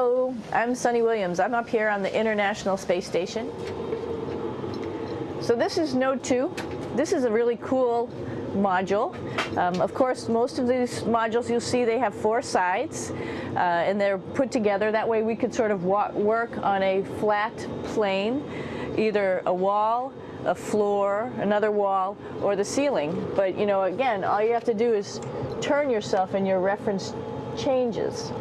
Hello, I'm Sunny Williams. I'm up here on the International Space Station. So this is Node 2. This is a really cool module. Of course, most of these modules you'll see they have 4 sides and they're put together. That way we could sort of work on a flat plane, either a wall, a floor, another wall, or the ceiling. But you know, again, all you have to do is turn yourself and your reference changes.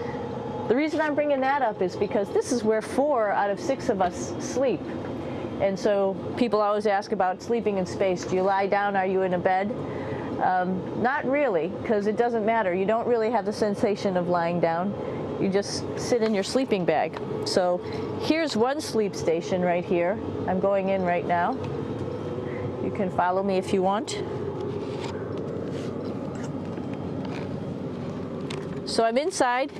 The reason I'm bringing that up is because this is where 4 out of 6 of us sleep. And so people always ask about sleeping in space. Do you lie down? Are you in a bed? Not really, because it doesn't matter. You don't really have the sensation of lying down. You just sit in your sleeping bag. So here's one sleep station right here. I'm going in right now. You can follow me if you want. So I'm inside.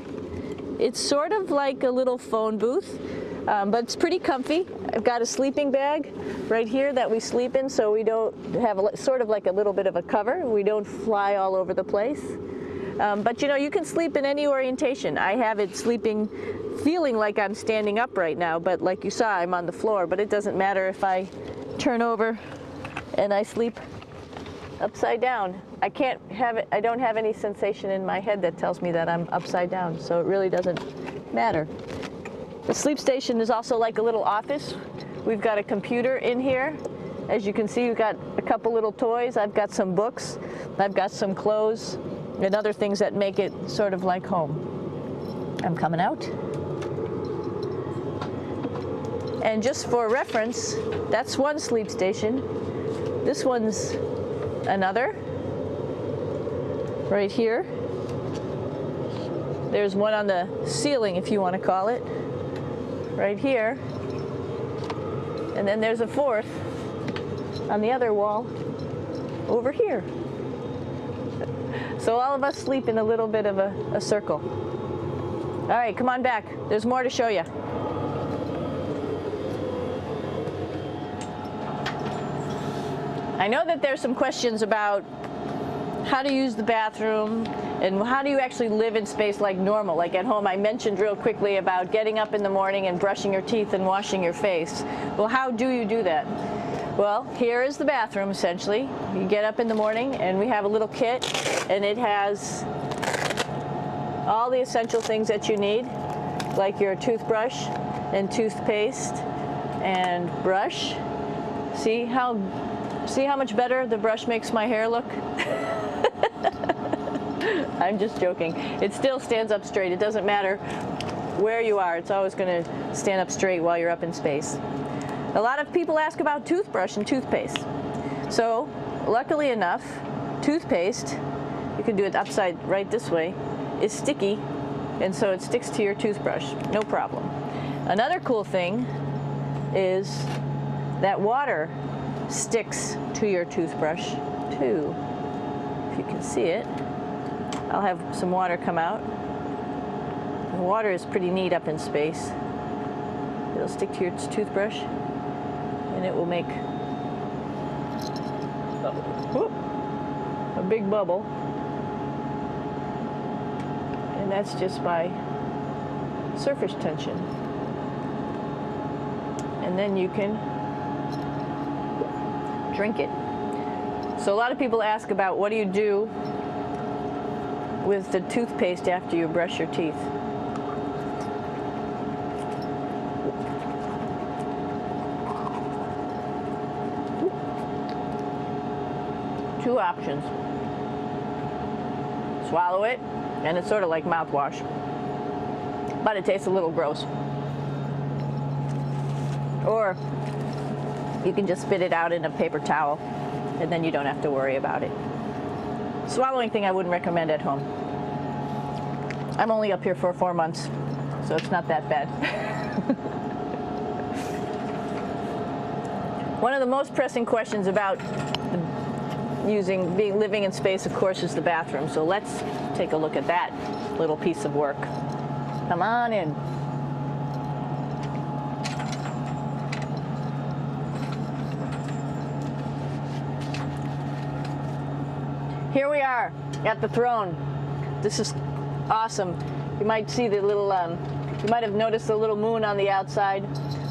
It's sort of like a little phone booth, but it's pretty comfy. I've got a sleeping bag right here that we sleep in, so we don't have sort of like a little bit of a cover. We don't fly all over the place. But you know, you can sleep in any orientation. I have it sleeping, feeling like I'm standing up right now, but like you saw, I'm on the floor. But it doesn't matter if I turn over and I sleep upside down. I can't have it, I don't have any sensation in my head that tells me that I'm upside down, so it really doesn't matter. The sleep station is also like a little office. We've got a computer in here. As you can see, we've got a couple little toys. I've got some books. I've got some clothes and other things that make it sort of like home. I'm coming out. And just for reference, that's one sleep station. This one's another, right here. There's one on the ceiling, if you want to call it, right here. And then there's a 4th on the other wall over here. So all of us sleep in a little bit of a circle. All right, come on back. There's more to show you. I know that there's some questions about how to use the bathroom and how do you actually live in space like normal, like at home. I mentioned real quickly about getting up in the morning and brushing your teeth and washing your face. Well, how do you do that? Well, here is the bathroom essentially. You get up in the morning and we have a little kit and it has all the essential things that you need, like your toothbrush and toothpaste and brush. See how much better the brush makes my hair look? I'm just joking. It still stands up straight. It doesn't matter where you are. It's always going to stand up straight while you're up in space. A lot of people ask about toothbrush and toothpaste. So, luckily enough, toothpaste, you can do it upside right this way, is sticky, and so it sticks to your toothbrush. No problem. Another cool thing is that water sticks to your toothbrush too. If you can see it, I'll have some water come out. The water is pretty neat up in space. It'll stick to your toothbrush and it will make a big bubble, and that's just by surface tension. And then you can drink it. So a lot of people ask about what do you do with the toothpaste after you brush your teeth. Two options. Swallow it, and it's sort of like mouthwash, but it tastes a little gross. Or you can just spit it out in a paper towel, and then you don't have to worry about it. Swallowing thing I wouldn't recommend at home. I'm only up here for 4 months, so it's not that bad. One of the most pressing questions about living in space, of course, is the bathroom. So let's take a look at that little piece of work. Come on in. Here we are at the throne. This is awesome. You might see the little You might have noticed the little moon on the outside.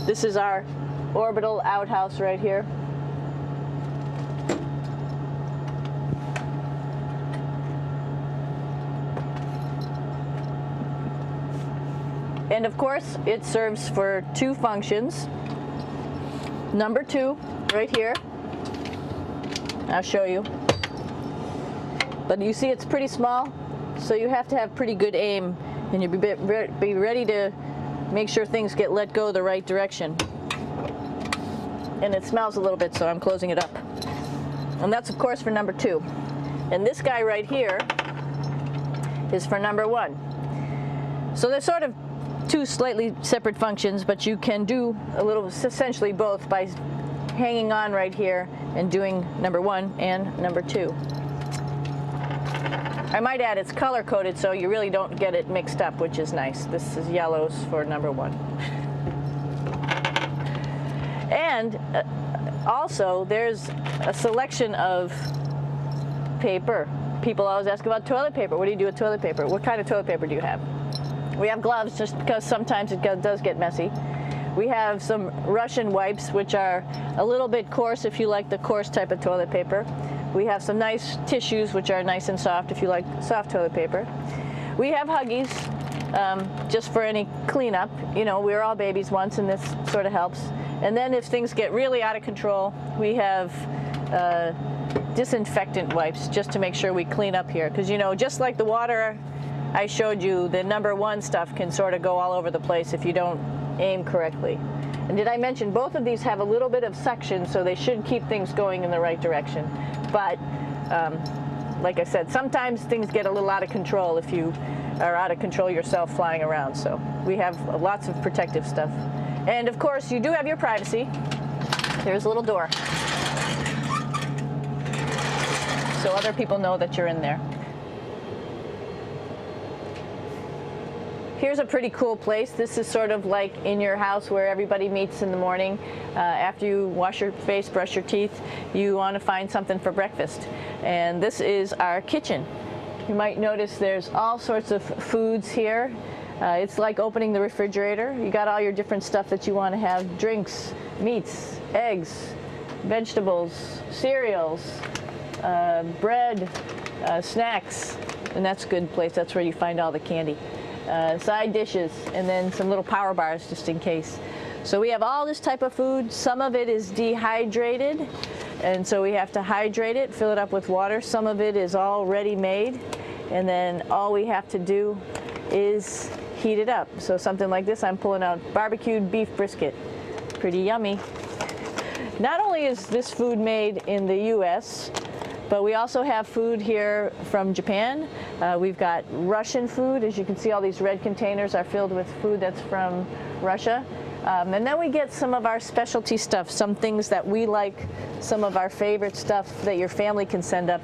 This is our orbital outhouse right here. And of course, it serves for two functions. Number two, right here. I'll show you. But you see it's pretty small, so you have to have pretty good aim, and you be ready to make sure things get let go the right direction. And it smells a little bit, so I'm closing it up. And that's of course for number two. And this guy right here is for number one. So they're sort of two slightly separate functions, but you can do a little, essentially both, by hanging on right here and doing number one and number two. I might add it's color coded so you really don't get it mixed up, which is nice. This is yellows for number one. And also there's a selection of paper. People always ask about toilet paper. What do you do with toilet paper? What kind of toilet paper do you have? We have gloves just because sometimes it does get messy. We have some Russian wipes, which are a little bit coarse if you like the coarse type of toilet paper. We have some nice tissues, which are nice and soft if you like soft toilet paper. We have Huggies, just for any cleanup. You know, we were all babies once, and this sort of helps. And then if things get really out of control, we have disinfectant wipes, just to make sure we clean up here. Because, you know, just like the water I showed you, the number one stuff can sort of go all over the place if you don't aim correctly. And did I mention both of these have a little bit of suction, so they should keep things going in the right direction. But like I said, sometimes things get a little out of control if you are out of control yourself flying around. So we have lots of protective stuff. And of course, you do have your privacy. There's a little door, so other people know that you're in there. Here's a pretty cool place. This is sort of like in your house where everybody meets in the morning. After you wash your face, brush your teeth, you want to find something for breakfast. And this is our kitchen. You might notice there's all sorts of foods here. It's like opening the refrigerator. You got all your different stuff that you want to have: drinks, meats, eggs, vegetables, cereals, bread, snacks. And that's a good place. That's where you find all the candy. Side dishes, and then some little power bars just in case. So we have all this type of food. Some of it is dehydrated, and so we have to hydrate it, fill it up with water. Some of it is already made, and then all we have to do is heat it up. So something like this, I'm pulling out barbecued beef brisket. Pretty yummy. Not only is this food made in the US, but we also have food here from Japan. We've got Russian food. As you can see, all these red containers are filled with food that's from Russia. And then we get some of our specialty stuff, some things that we like, some of our favorite stuff that your family can send up.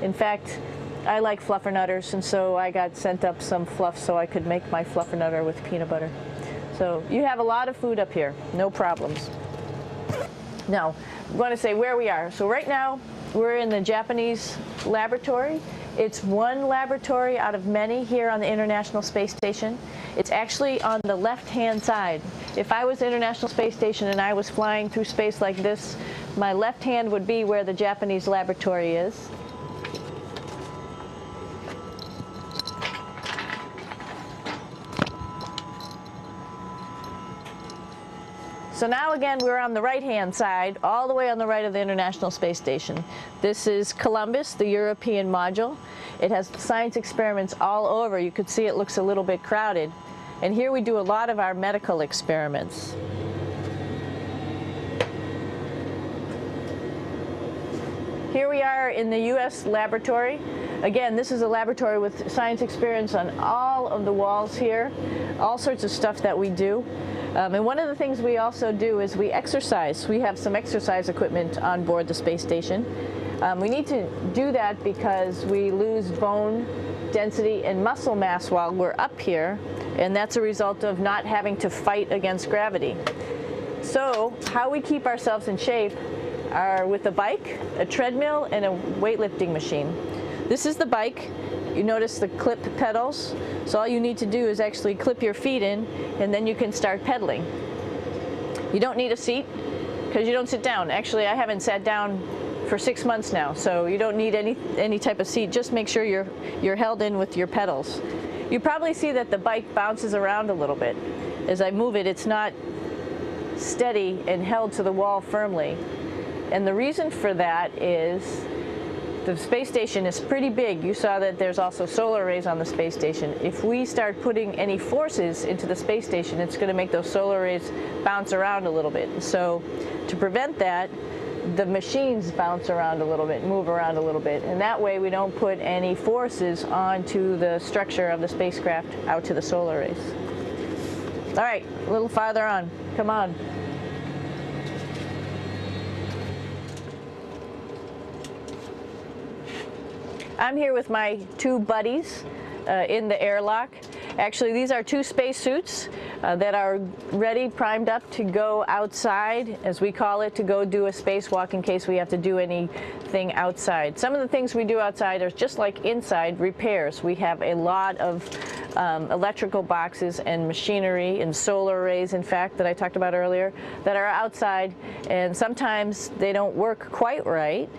In fact, I like fluffernutters, and so I got sent up some fluff so I could make my fluffernutter with peanut butter. So you have a lot of food up here, no problems. Now, I'm going to say where we are. So right now, we're in the Japanese laboratory. It's one laboratory out of many here on the International Space Station. It's actually on the left-hand side. If I was International Space Station and I was flying through space like this, my left hand would be where the Japanese laboratory is. So now again, we're on the right-hand side, all the way on the right of the International Space Station. This is Columbus, the European module. It has science experiments all over. You could see it looks a little bit crowded. And here we do a lot of our medical experiments. Here we are in the US laboratory. Again, this is a laboratory with science experiments on all of the walls here, all sorts of stuff that we do. And one of the things we also do is we exercise. We have some exercise equipment on board the space station. We need to do that because we lose bone density and muscle mass while we're up here, and that's a result of not having to fight against gravity. So how we keep ourselves in shape are with a bike, a treadmill, and a weightlifting machine. This is the bike. You notice the clip pedals? So all you need to do is actually clip your feet in, and then you can start pedaling. You don't need a seat because you don't sit down. Actually, I haven't sat down for 6 months now, so you don't need any type of seat. Just make sure you're held in with your pedals. You probably see that the bike bounces around a little bit. As I move it, it's not steady and held to the wall firmly. And the reason for that is the space station is pretty big. You saw that there's also solar arrays on the space station. If we start putting any forces into the space station, it's going to make those solar arrays bounce around a little bit. So to prevent that, the machines bounce around a little bit, move around a little bit, and that way we don't put any forces onto the structure of the spacecraft out to the solar arrays. All right, a little farther on. Come on. I'm here with my 2 buddies in the airlock. Actually, these are 2 spacesuits that are ready, primed up to go outside, as we call it, to go do a spacewalk in case we have to do anything outside. Some of the things we do outside are just like inside, repairs. We have a lot of electrical boxes and machinery and solar arrays, in fact, that I talked about earlier, that are outside, and sometimes they don't work quite right.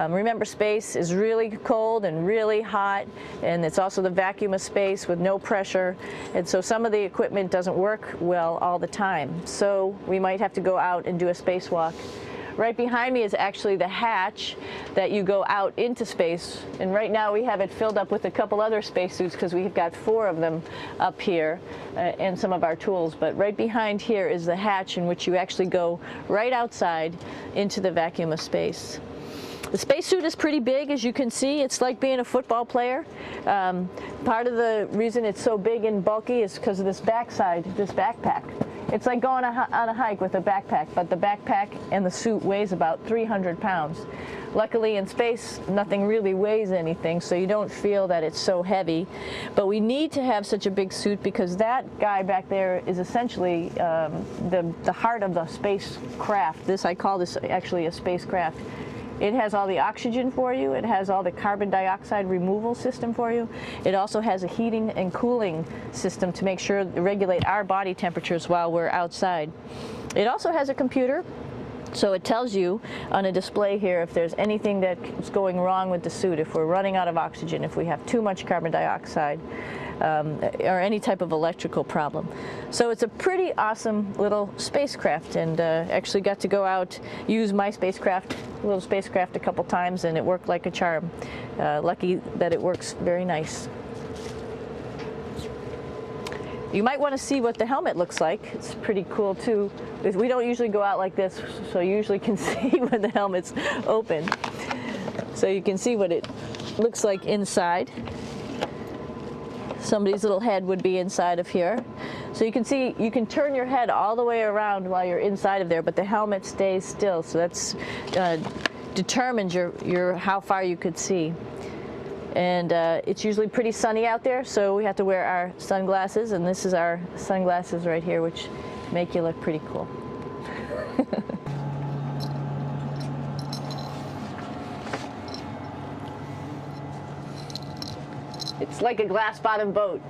Remember, space is really cold and really hot, and it's also the vacuum of space with no pressure, and so some of the equipment doesn't work well all the time. So we might have to go out and do a spacewalk. Right behind me is actually the hatch that you go out into space, and right now we have it filled up with a couple other spacesuits because we've got 4 of them up here and some of our tools. But right behind here is the hatch in which you actually go right outside into the vacuum of space. The spacesuit is pretty big, as you can see. It's like being a football player. Part of the reason it's so big and bulky is because of this backside, this backpack. It's like going on a hike with a backpack, but the backpack and the suit weighs about 300 pounds. Luckily in space, nothing really weighs anything, so you don't feel that it's so heavy. But we need to have such a big suit because that guy back there is essentially the heart of the spacecraft. I call this actually a spacecraft. It has all the oxygen for you. It has all the carbon dioxide removal system for you. It also has a heating and cooling system to make sure to regulate our body temperatures while we're outside. It also has a computer, so it tells you on a display here if there's anything that's going wrong with the suit, if we're running out of oxygen, if we have too much carbon dioxide, or any type of electrical problem. So it's a pretty awesome little spacecraft, and actually got to go out, use my little spacecraft a couple times, and it worked like a charm. Lucky that it works very nice. You might want to see what the helmet looks like. It's pretty cool too. We don't usually go out like this, so you usually can see when the helmet's open. So you can see what it looks like inside. Somebody's little head would be inside of here. So you can see, you can turn your head all the way around while you're inside of there, but the helmet stays still. So that's determines how far you could see. And it's usually pretty sunny out there, so we have to wear our sunglasses, and this is our sunglasses right here, which make you look pretty cool. It's like a glass-bottom boat.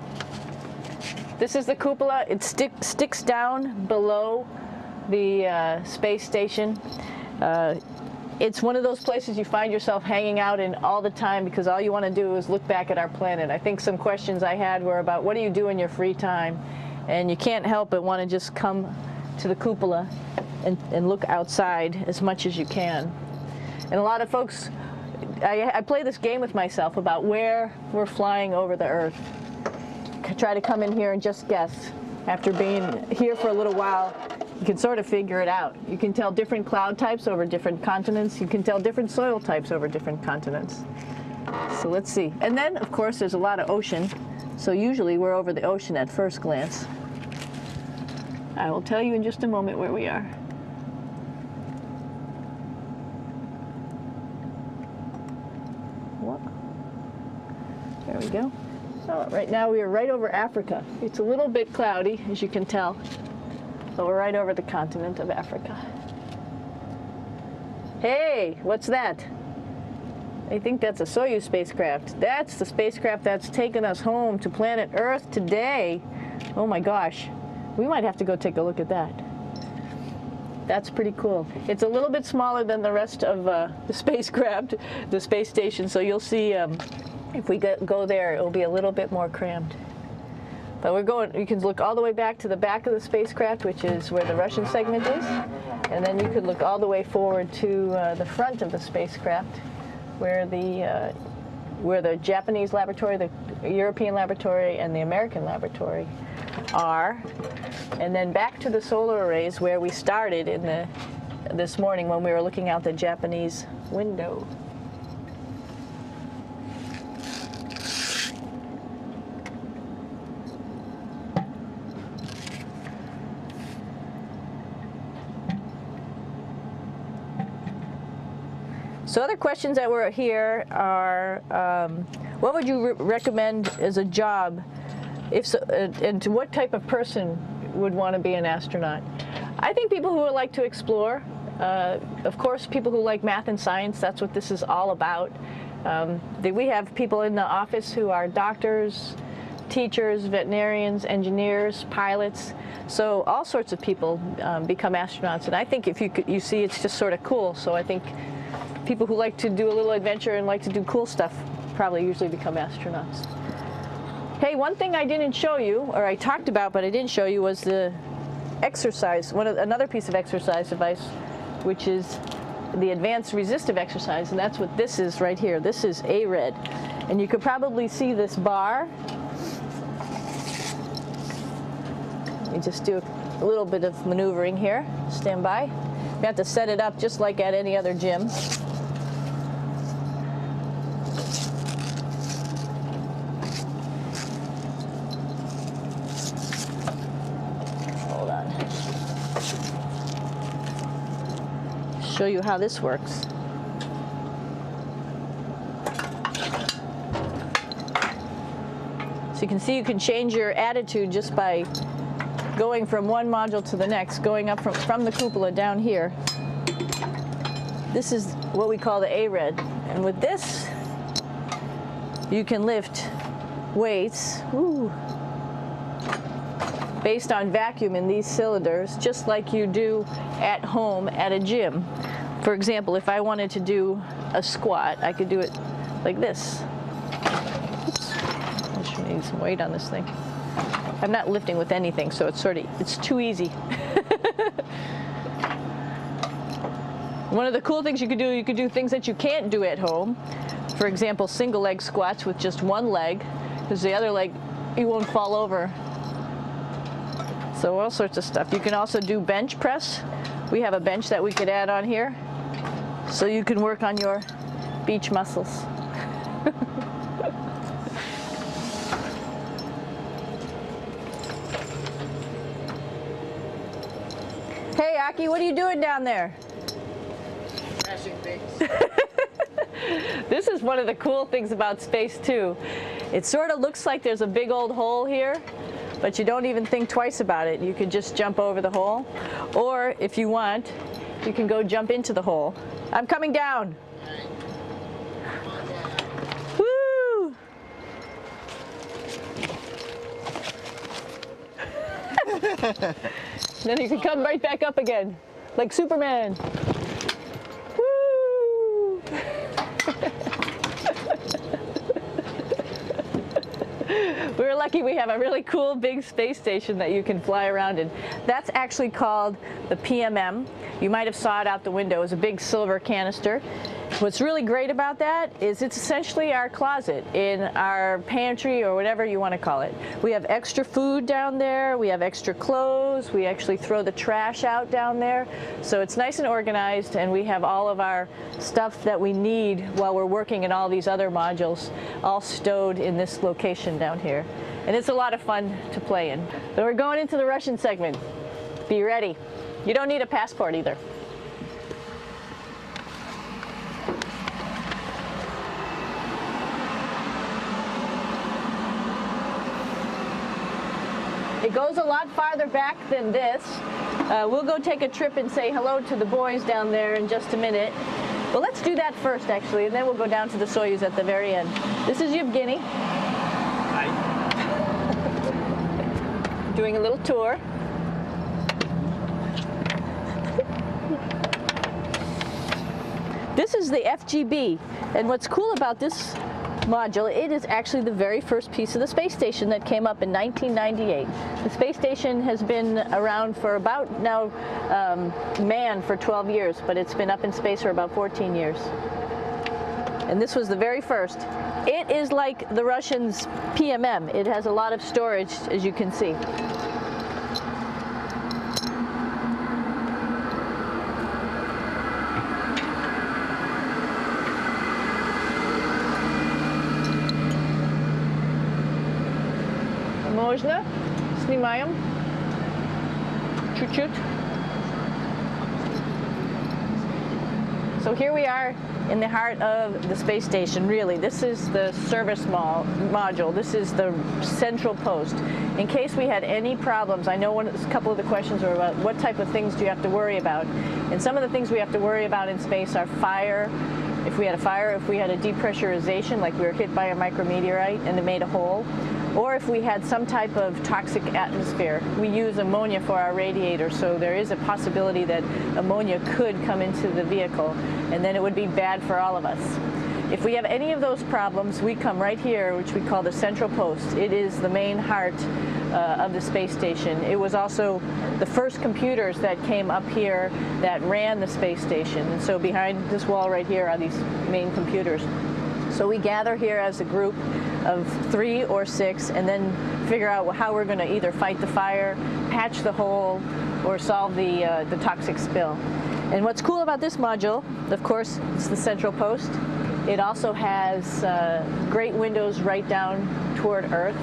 This is the cupola. It sticks down below the space station. It's one of those places you find yourself hanging out in all the time because all you want to do is look back at our planet. I think some questions I had were about what do you do in your free time? And you can't help but want to just come to the cupola and look outside as much as you can. And a lot of folks, I play this game with myself about where we're flying over the Earth. Try to come in here and just guess. After being here for a little while, you can sort of figure it out. You can tell different cloud types over different continents. You can tell different soil types over different continents. So let's see. And then, of course, there's a lot of ocean. So usually we're over the ocean at first glance. I will tell you in just a moment where we are. There we go. So right now we are right over Africa. It's a little bit cloudy, as you can tell, but we're right over the continent of Africa. Hey, what's that? I think that's a Soyuz spacecraft. That's the spacecraft that's taken us home to planet Earth today. Oh my gosh. We might have to go take a look at that. That's pretty cool. It's a little bit smaller than the rest of the spacecraft, the space station, so you'll see if we go there, it'll be a little bit more crammed. But we're going, you can look all the way back to the back of the spacecraft, which is where the Russian segment is, and then you could look all the way forward to the front of the spacecraft, where the Japanese laboratory, the European laboratory, and the American laboratory are, and then back to the solar arrays where we started in this morning when we were looking out the Japanese window. So other questions that were here are, what would you recommend as a job, and to what type of person would want to be an astronaut? I think people who would like to explore, of course people who like math and science, that's what this is all about. We have people in the office who are doctors, teachers, veterinarians, engineers, pilots, so all sorts of people become astronauts, and I think if you see it's just sort of cool, so I think people who like to do a little adventure and like to do cool stuff probably usually become astronauts. Hey, one thing I didn't show you, or I talked about but I didn't show you, was the exercise, another piece of exercise device, which is the advanced resistive exercise, and that's what this is right here. This is ARED, and you could probably see this bar. Let me just do a little bit of maneuvering here. Stand by. You have to set it up just like at any other gym. Show you how this works. So you can see you can change your attitude just by going from one module to the next, going up from the cupola down here. This is what we call the ARED, and with this you can lift weights based on vacuum in these cylinders, just like you do at home at a gym. For example, if I wanted to do a squat, I could do it like this. Oops. I should need some weight on this thing. I'm not lifting with anything, so it's too easy. One of the cool things you could do things that you can't do at home. For example, single leg squats with just one leg, because the other leg, you won't fall over. So all sorts of stuff. You can also do bench press. We have a bench that we could add on here, so you can work on your beach muscles. Hey, Aki, what are you doing down there? Crashing things. This is one of the cool things about space, too. It sort of looks like there's a big old hole here, but you don't even think twice about it. You could just jump over the hole, or if you want, you can go jump into the hole. I'm coming down. Woo! Then you can come right back up again, like Superman. Woo! We're lucky we have a really cool big space station that you can fly around in. That's actually called the PMM. You might have saw it out the window. It's a big silver canister. What's really great about that is it's essentially our closet in our pantry, or whatever you want to call it. We have extra food down there, we have extra clothes, we actually throw the trash out down there. So it's nice and organized, and we have all of our stuff that we need while we're working in all these other modules all stowed in this location down here. And it's a lot of fun to play in. So we're going into the Russian segment. Be ready. You don't need a passport either. It goes a lot farther back than this. We'll go take a trip and say hello to the boys down there in just a minute. Well, let's do that first, actually, and then we'll go down to the Soyuz at the very end. This is Yevgeny. Hi. Doing a little tour. This is the FGB, and what's cool about this module, it is actually the very first piece of the space station that came up in 1998. The space station has been around for about now manned for 12 years, but it's been up in space for about 14 years. And this was the very first. It is like the Russians' PMM. It has a lot of storage, as you can see. Можно? Снимаем. Чуть-чуть. So here we are in the heart of the space station, really. This is the service module. This is the central post. In case we had any problems, I know a couple of the questions were about what type of things do you have to worry about. And some of the things we have to worry about in space are fire. If we had a fire, if we had a depressurization, like we were hit by a micrometeorite and it made a hole, or if we had some type of toxic atmosphere. We use ammonia for our radiator, so there is a possibility that ammonia could come into the vehicle, and then it would be bad for all of us. If we have any of those problems, we come right here, which we call the central post. It is the main heart of the space station. It was also the first computers that came up here that ran the space station, and so behind this wall right here are these main computers. So we gather here as a group of 3 or 6 and then figure out how we're going to either fight the fire, patch the hole, or solve the toxic spill. And what's cool about this module, of course, it's the central post. It also has great windows right down toward Earth.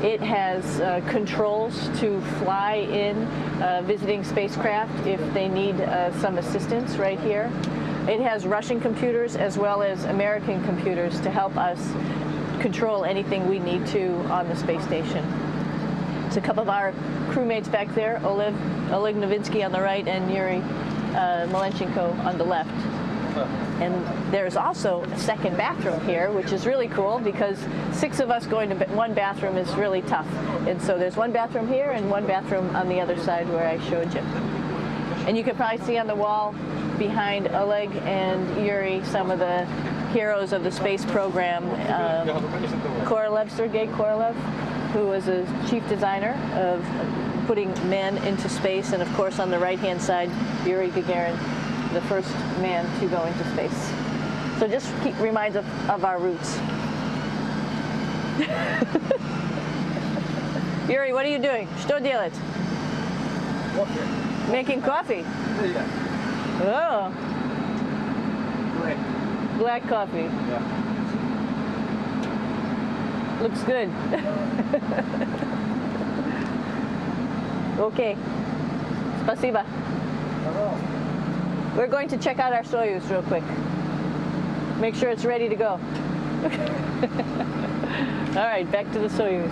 It has controls to fly in visiting spacecraft if they need some assistance right here. It has Russian computers as well as American computers to help us control anything we need to on the space station. It's a couple of our crewmates back there, Oleg Novinsky on the right and Yuri Malenchenko on the left. And there's also a second bathroom here, which is really cool because 6 of us going to one bathroom is really tough. And so there's one bathroom here and one bathroom on the other side where I showed you. And you can probably see on the wall behind Oleg and Yuri some of the heroes of the space program. Sergei Korolev, who was a chief designer of putting men into space, and of course on the right-hand side, Yuri Gagarin, the first man to go into space. So just reminds us of our roots. Yuri, what are you doing? Что делать? Coffee. Making coffee? Yeah. Oh. Black coffee. Yeah. Looks good. Okay. Спасибо. We're going to check out our Soyuz real quick. Make sure it's ready to go. All right, back to the Soyuz.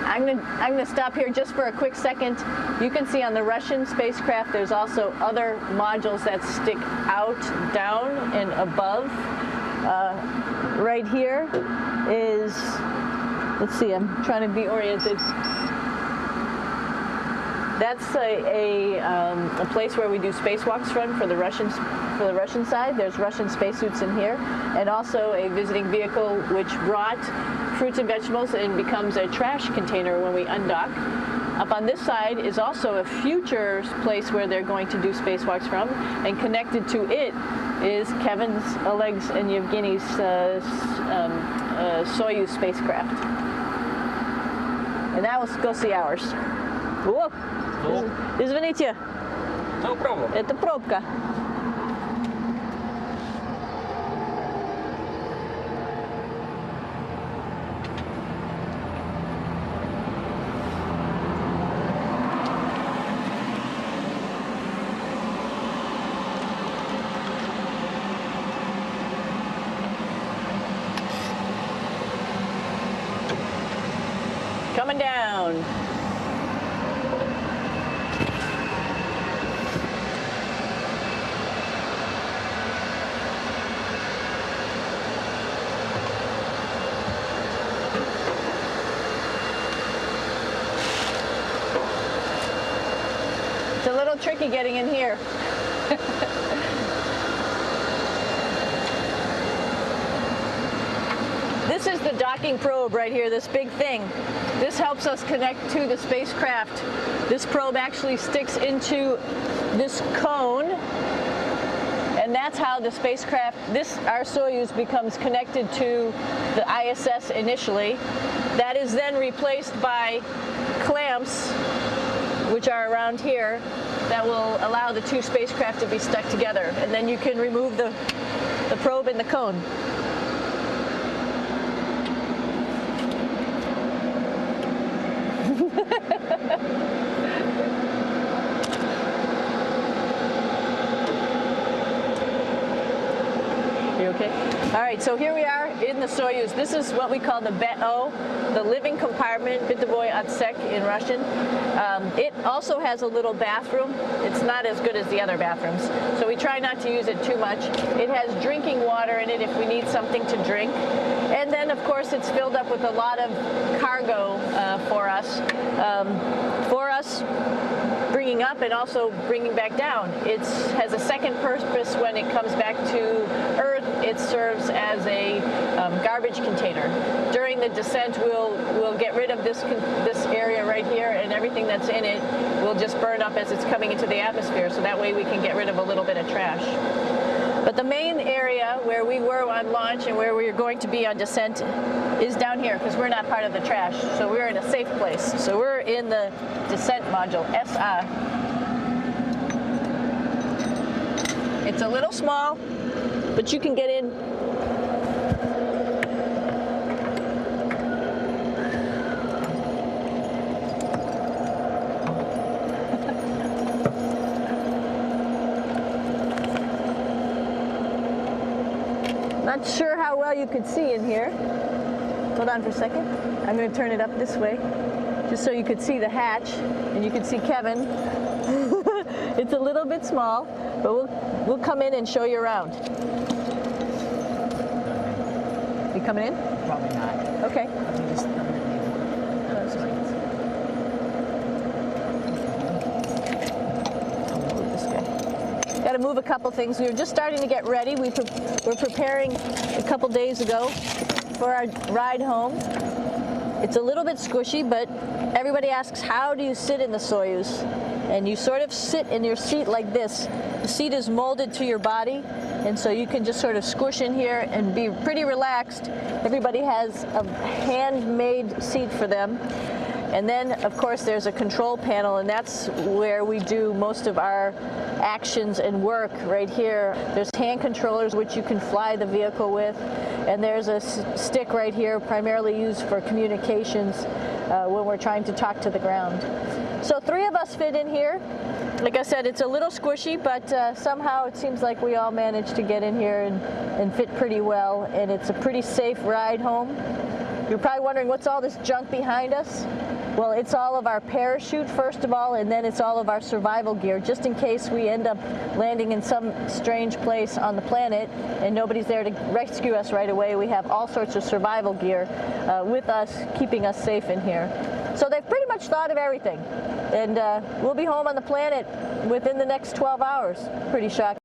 I'm going to stop here just for a quick second. You can see on the Russian spacecraft there's also other modules that stick out, down, and above. Right here is, let's see, I'm trying to be oriented. That's a place where we do spacewalks from for the Russian side. There's Russian spacesuits in here, and also a visiting vehicle which brought fruits and vegetables and becomes a trash container when we undock. Up on this side is also a future place where they're going to do spacewalks from, and connected to it is Kevin's, Oleg's, and Yevgeny's Soyuz spacecraft. And now let's go see ours. Whoa! Извините. No problem. Это пробка. Coming down. little tricky getting in here. This is the docking probe right here, this big thing. This helps us connect to the spacecraft. This probe actually sticks into this cone, and that's how the spacecraft, our Soyuz, becomes connected to the ISS initially. That is then replaced by clamps, which are around here, that will allow the two spacecraft to be stuck together. And then you can remove the probe and the cone. You okay? All right, so here we are in the Soyuz. This is what we call the BEO, the living compartment, bytovoy otsek in Russian. It also has a little bathroom. It's not as good as the other bathrooms, so we try not to use it too much. It has drinking water in it if we need something to drink. And then, of course, it's filled up with a lot of cargo for us. Bringing up and also bringing back down. It has a second purpose when it comes back to Earth. It serves as a garbage container. During the descent, we'll get rid of this area right here, and everything that's in it will just burn up as it's coming into the atmosphere, so that way we can get rid of a little bit of trash. But the main area where we were on launch and where we're going to be on descent is down here, because we're not part of the trash. So we're in a safe place. So we're in the descent module, SA. It's a little small, but you can get in. Not sure how well you could see in here. Hold on for a second. I'm going to turn it up this way, just so you could see the hatch and you could see Kevin. It's a little bit small, but we'll come in and show you around. You coming in? Probably not. Okay. Got to move a couple things. We were just starting to get ready. We're preparing a couple days ago for our ride home. It's a little bit squishy, but everybody asks, how do you sit in the Soyuz? And you sort of sit in your seat like this. The seat is molded to your body, and so you can just sort of squish in here and be pretty relaxed. Everybody has a handmade seat for them. And then, of course, there's a control panel, and that's where we do most of our actions and work right here. There's hand controllers which you can fly the vehicle with, and there's a stick right here primarily used for communications when we're trying to talk to the ground. So 3 of us fit in here. Like I said, it's a little squishy, but somehow it seems like we all managed to get in here and fit pretty well, and it's a pretty safe ride home. You're probably wondering, what's all this junk behind us? Well, it's all of our parachute, first of all, and then it's all of our survival gear, just in case we end up landing in some strange place on the planet and nobody's there to rescue us right away. We have all sorts of survival gear with us, keeping us safe in here. So they've pretty much thought of everything. And we'll be home on the planet within the next 12 hours. Pretty shocking.